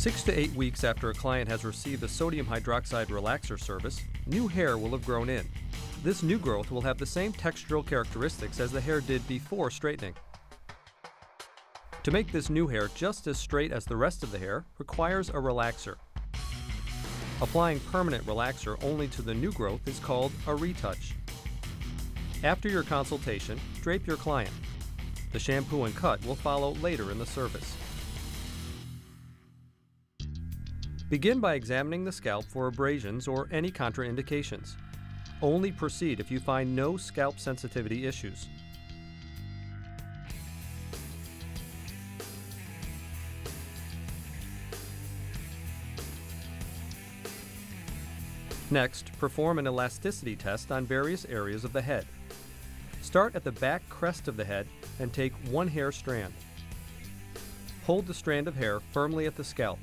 6 to 8 weeks after a client has received the sodium hydroxide relaxer service, new hair will have grown in. This new growth will have the same textural characteristics as the hair did before straightening. To make this new hair just as straight as the rest of the hair requires a relaxer. Applying permanent relaxer only to the new growth is called a retouch. After your consultation, drape your client. The shampoo and cut will follow later in the service. Begin by examining the scalp for abrasions or any contraindications. Only proceed if you find no scalp sensitivity issues. Next, perform an elasticity test on various areas of the head. Start at the back crest of the head and take one hair strand. Hold the strand of hair firmly at the scalp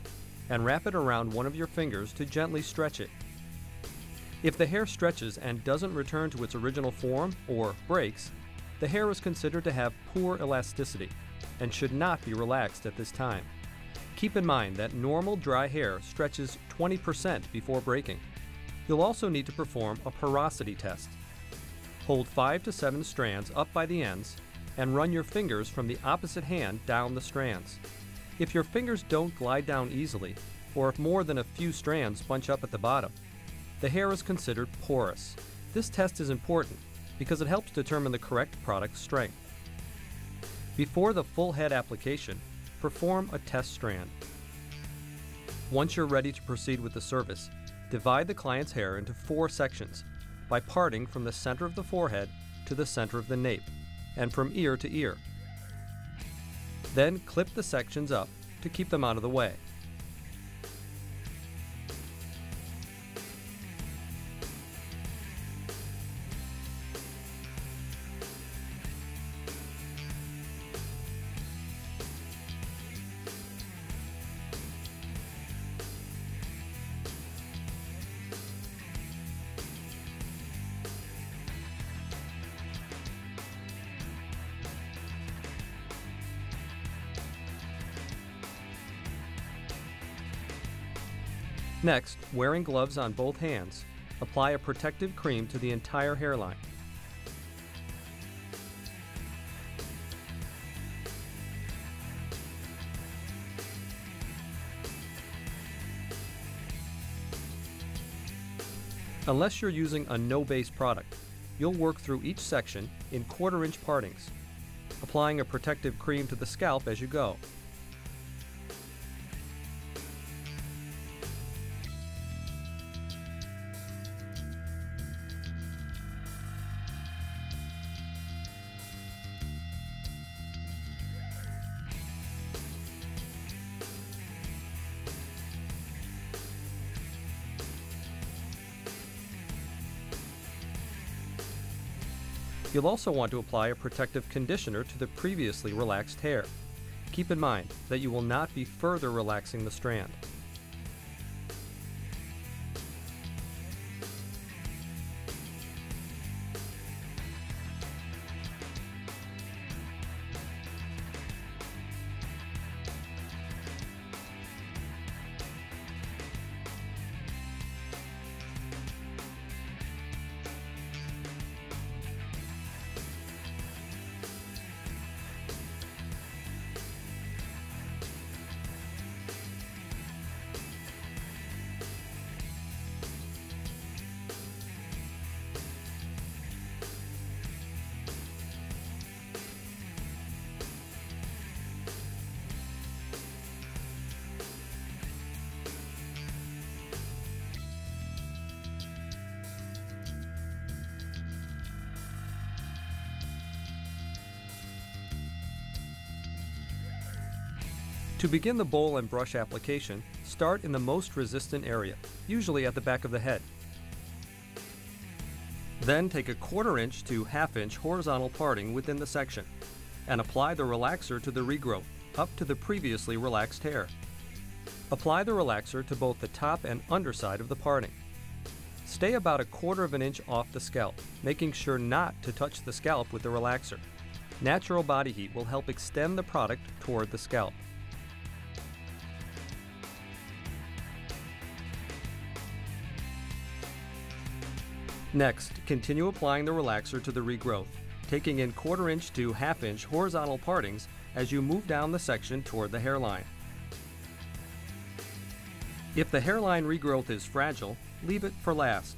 and wrap it around one of your fingers to gently stretch it. If the hair stretches and doesn't return to its original form or breaks, the hair is considered to have poor elasticity and should not be relaxed at this time. Keep in mind that normal dry hair stretches 20% before breaking. You'll also need to perform a porosity test. Hold 5 to 7 strands up by the ends and run your fingers from the opposite hand down the strands. If your fingers don't glide down easily, or if more than a few strands bunch up at the bottom, the hair is considered porous. This test is important because it helps determine the correct product strength. Before the full head application, perform a test strand. Once you're ready to proceed with the service, divide the client's hair into 4 sections by parting from the center of the forehead to the center of the nape and from ear to ear. Then clip the sections up to keep them out of the way. Next, wearing gloves on both hands, apply a protective cream to the entire hairline. Unless you're using a no-base product, you'll work through each section in 1/4-inch partings, applying a protective cream to the scalp as you go. You'll also want to apply a protective conditioner to the previously relaxed hair. Keep in mind that you will not be further relaxing the strand. To begin the bowl and brush application, start in the most resistant area, usually at the back of the head. Then take a 1/4-inch to 1/2-inch horizontal parting within the section and apply the relaxer to the regrowth up to the previously relaxed hair. Apply the relaxer to both the top and underside of the parting. Stay about a 1/4 of an inch off the scalp, making sure not to touch the scalp with the relaxer. Natural body heat will help extend the product toward the scalp. Next, continue applying the relaxer to the regrowth, taking in 1/4 inch to 1/2 inch horizontal partings as you move down the section toward the hairline. If the hairline regrowth is fragile, leave it for last.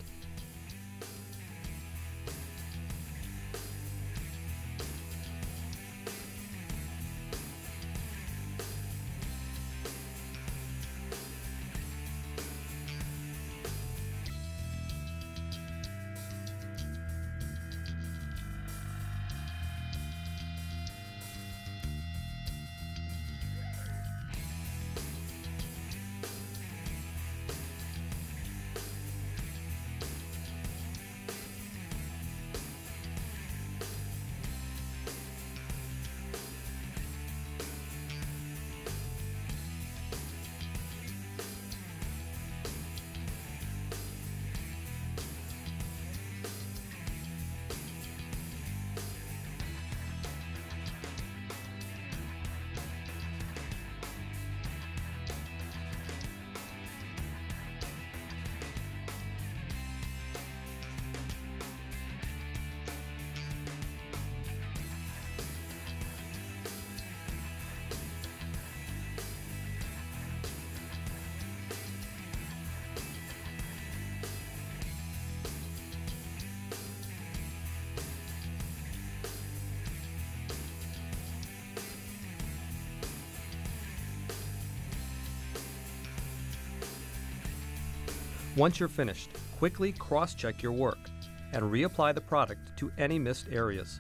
Once you're finished, quickly cross-check your work and reapply the product to any missed areas.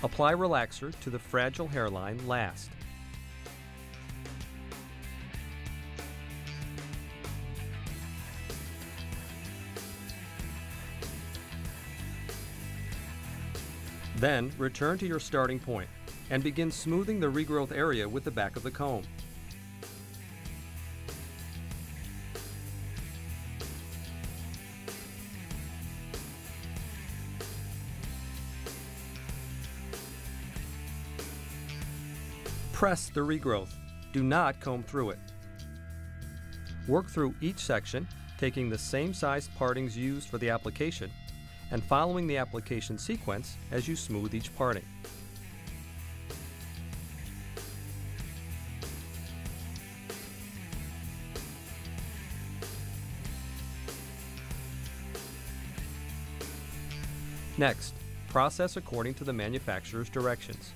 Apply relaxer to the fragile hairline last. Then return to your starting point and begin smoothing the regrowth area with the back of the comb. Press the regrowth. Do not comb through it. Work through each section, taking the same sized partings used for the application and following the application sequence as you smooth each parting. Next, process according to the manufacturer's directions.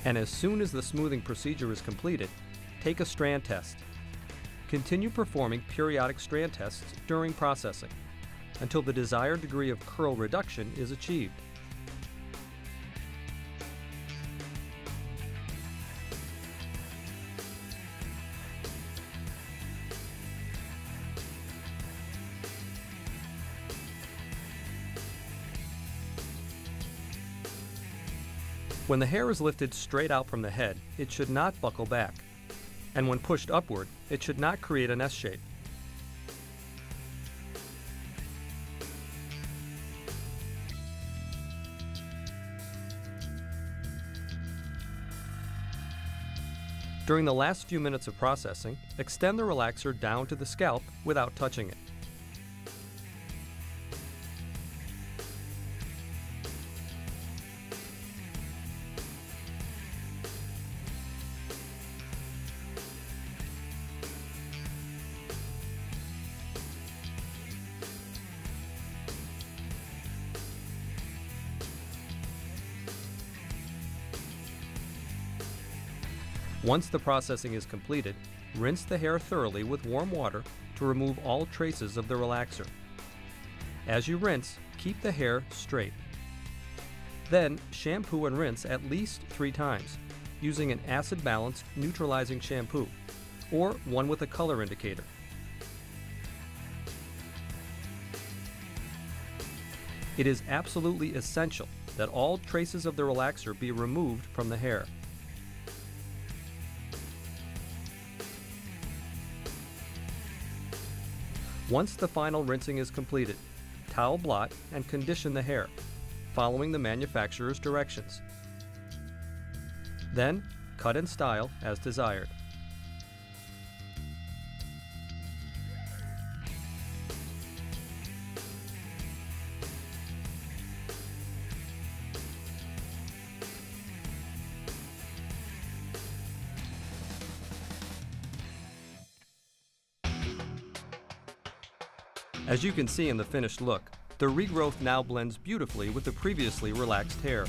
And as soon as the smoothing procedure is completed, take a strand test. Continue performing periodic strand tests during processing until the desired degree of curl reduction is achieved. When the hair is lifted straight out from the head, it should not buckle back. And when pushed upward, it should not create an S shape. During the last few minutes of processing, extend the relaxer down to the scalp without touching it. Once the processing is completed, rinse the hair thoroughly with warm water to remove all traces of the relaxer. As you rinse, Keep the hair straight. Then shampoo and rinse at least 3 times using an acid-balanced neutralizing shampoo or one with a color indicator. It is absolutely essential that all traces of the relaxer be removed from the hair. Once the final rinsing is completed, towel blot and condition the hair, following the manufacturer's directions. Then, cut and style as desired. As you can see in the finished look, the regrowth now blends beautifully with the previously relaxed hair.